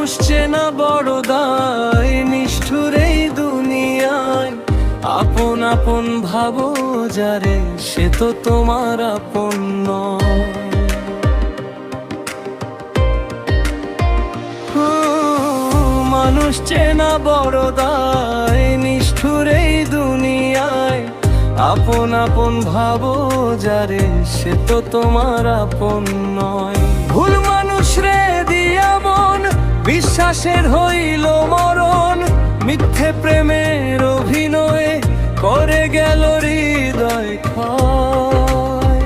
মানুষ চেনা বড় দায়, নিষ্ঠুর এই দুনিয়ায়। আপন আপন ভাবো যারে, সে তো তোমার আপন নয়। মানুষ চেনা বড় দায়, নিষ্ঠুর এই দুনিয়ায়। আপন আপন ভাবো যারে, সে তো তোমার আপন নয়। ভুল মানুষ রে দিয়া মন, বিশ্বাসের হইল মরণ। মিথ্যে প্রেমের অভিনয়ে করে গেল হৃদয় ক্ষয়।